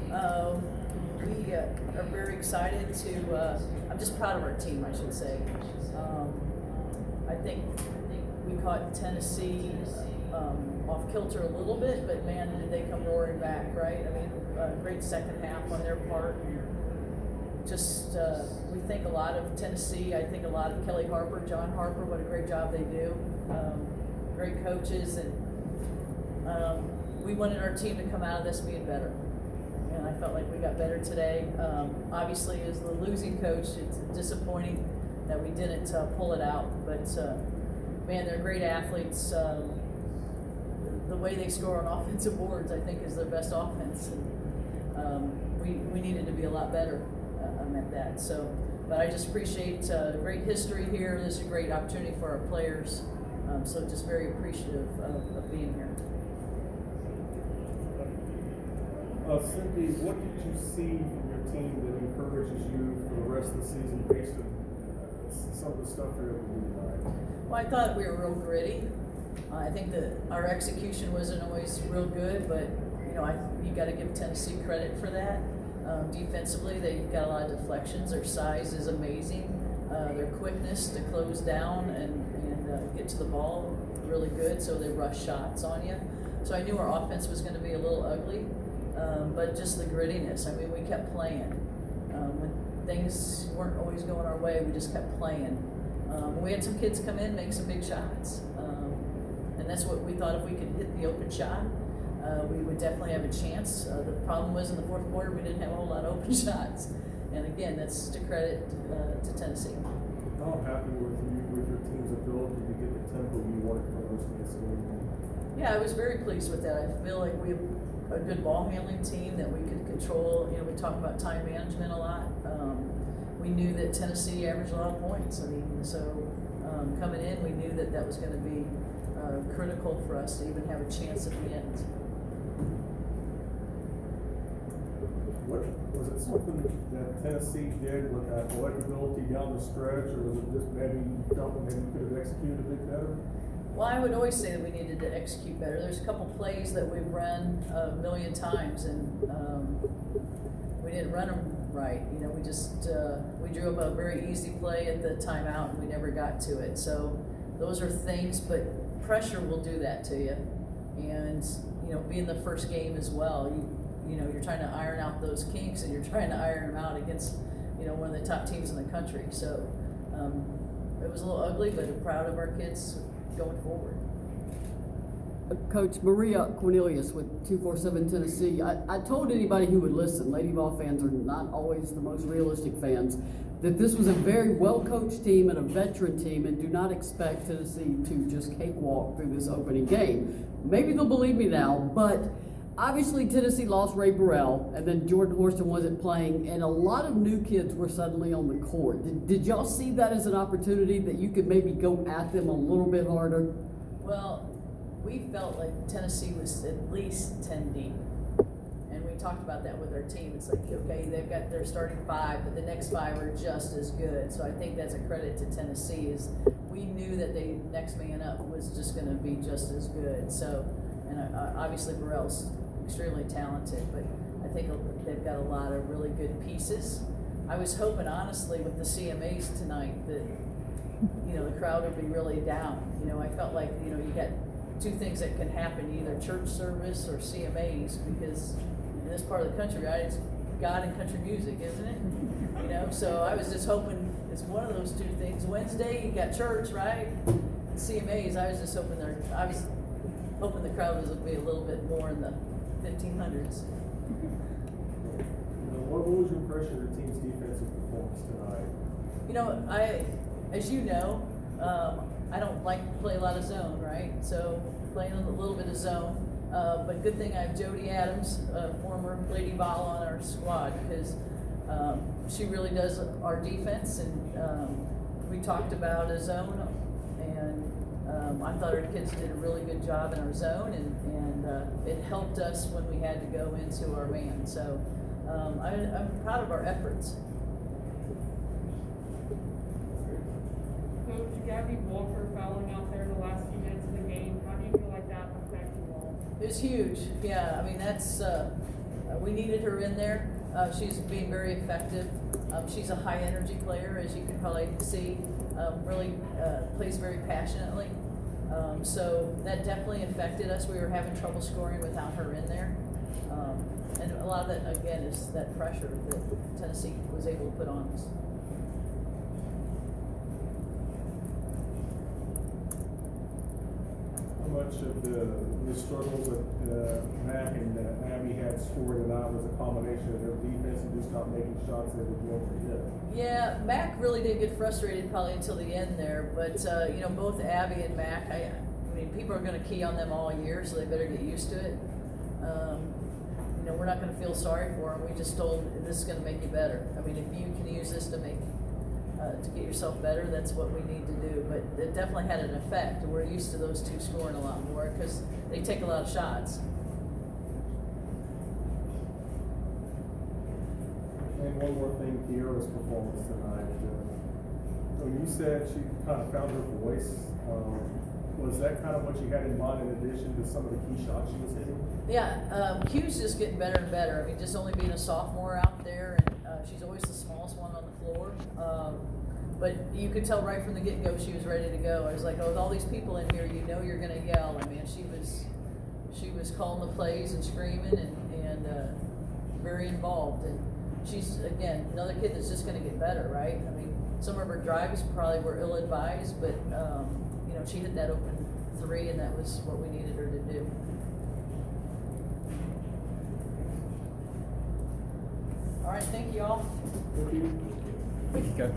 We are very excited to, I'm just proud of our team, I should say. I think we caught Tennessee off kilter a little bit, but man, did they come roaring back, right? I mean, great second half on their part. Just, we think a lot of Tennessee. I think a lot of Kelly Harper, John Harper, what a great job they do. Great coaches, and we wanted our team to come out of this being better. And I felt like we got better today. Obviously, as the losing coach, it's disappointing that we didn't pull it out. But man, they're great athletes. The way they score on offensive boards, I think, is their best offense. And we needed to be a lot better at that. So, but I just appreciate great history here. This is a great opportunity for our players. So just very appreciative of being here. Cindy, what did you see from your team that encourages you for the rest of the season based on some of the stuff you're able to do tonight? Well, I thought we were real gritty. I think that our execution wasn't always real good, but you got to give Tennessee credit for that. Defensively, they got a lot of deflections. Their size is amazing. Their quickness to close down and get to the ball, really good. So they rush shots on you. So I knew our offense was going to be a little ugly, but just the grittiness. I mean, we kept playing. When things weren't always going our way, we just kept playing. We had some kids come in, make some big shots. And that's what we thought, if we could hit the open shot, we would definitely have a chance. The problem was in the fourth quarter, we didn't have a whole lot of open shots. And again, that's to credit to Tennessee. How happy with your team's ability to get the tempo you wanted for those games? Yeah, I was very pleased with that. I feel like we have a good ball handling team that we could control. We talk about time management a lot. We knew that Tennessee averaged a lot of points. I mean, so coming in, we knew that that was going to be critical for us to even have a chance at the end. What was it, something that Tennessee did with athletic ability down the stretch, or was it just maybe you felt maybe you could have executed a bit better? Well, I would always say that we needed to execute better. There's a couple plays that we've run a million times, and we didn't run them right. We just we drew up a very easy play at the timeout, and we never got to it. So those are things, but pressure will do that to you, and being the first game as well, you're trying to iron out those kinks, and you're trying to iron them out against one of the top teams in the country. So it was a little ugly, but I'm proud of our kids going forward. Coach Maria Cornelius with 247 Tennessee. I told anybody who would listen, Lady Vol fans are not always the most realistic fans, that this was a very well-coached team and a veteran team, and do not expect Tennessee to just cakewalk through this opening game. Maybe they'll believe me now, but obviously Tennessee lost Ray Burrell, and then Jordan Horston wasn't playing, and a lot of new kids were suddenly on the court. Did y'all see that as an opportunity that you could maybe go at them a little bit harder? Well, we felt like Tennessee was at least 10 deep. And we talked about that with our team. It's like, okay, they've got their starting five, but the next five are just as good. So I think that's a credit to Tennessee, is we knew that the next man up was just going to be just as good. So, and obviously Burrell's extremely talented, but I think they've got a lot of really good pieces. I was hoping, honestly, with the CMAs tonight that, the crowd would be really down. I felt like, you got two things that can happen, either church service or CMAs, because in this part of the country, right, it's God and country music, isn't it? So I was just hoping it's one of those two things. Wednesday, you got church, right? CMAs, I was just hoping I was hoping the crowd would be a little bit more in the 1500s. What was your impression of the team's defensive performance tonight? As you know, I don't like to play a lot of zone, right? So playing a little bit of zone. But good thing I have Jody Adams, former Lady Vol, on our squad, because she really does our defense. And we talked about a zone, and I thought our kids did a really good job in our zone, and it helped us when we had to go into our man. So I'm proud of our efforts. Coach Gabby Walker fouling out there in the last few minutes of the game. How do you feel like that affected you all? It was huge. Yeah, I mean, that's we needed her in there. She's being very effective. She's a high energy player, as you can probably see. Really plays very passionately. So that definitely affected us. We were having trouble scoring without her in there. And a lot of that, again, is that pressure that Tennessee was able to put on us. How much of the struggles that Mac and Abby had scored tonight was a combination of their defense and just not making shots they would want to hit? Yeah, Mac really did get frustrated probably until the end there, but you know, both Abby and Mac, I mean, people are going to key on them all year, so they better get used to it. You know, we're not going to feel sorry for them. We just told them this is going to make you better. I mean, if you can use this to make to get yourself better, that's what we need to do. But it definitely had an effect. We're used to those two scoring a lot more because they take a lot of shots. And one more thing, Kiera's performance tonight. When you said she kind of found her voice, was that kind of what you had in mind in addition to some of the key shots she was hitting? Yeah, Q's just getting better and better. I mean, just only being a sophomore out there, and she's always the smallest one on the floor. But you could tell right from the get-go she was ready to go. I was like, oh, with all these people in here, you know you're going to yell. I mean, she was calling the plays and screaming and very involved. And she's, again, another kid that's just going to get better, right? I mean, some of her drives probably were ill-advised, but, you know, she hit that open three, and that was what we needed her to do. All right, thank you all. Thank you. Thank you, Coach.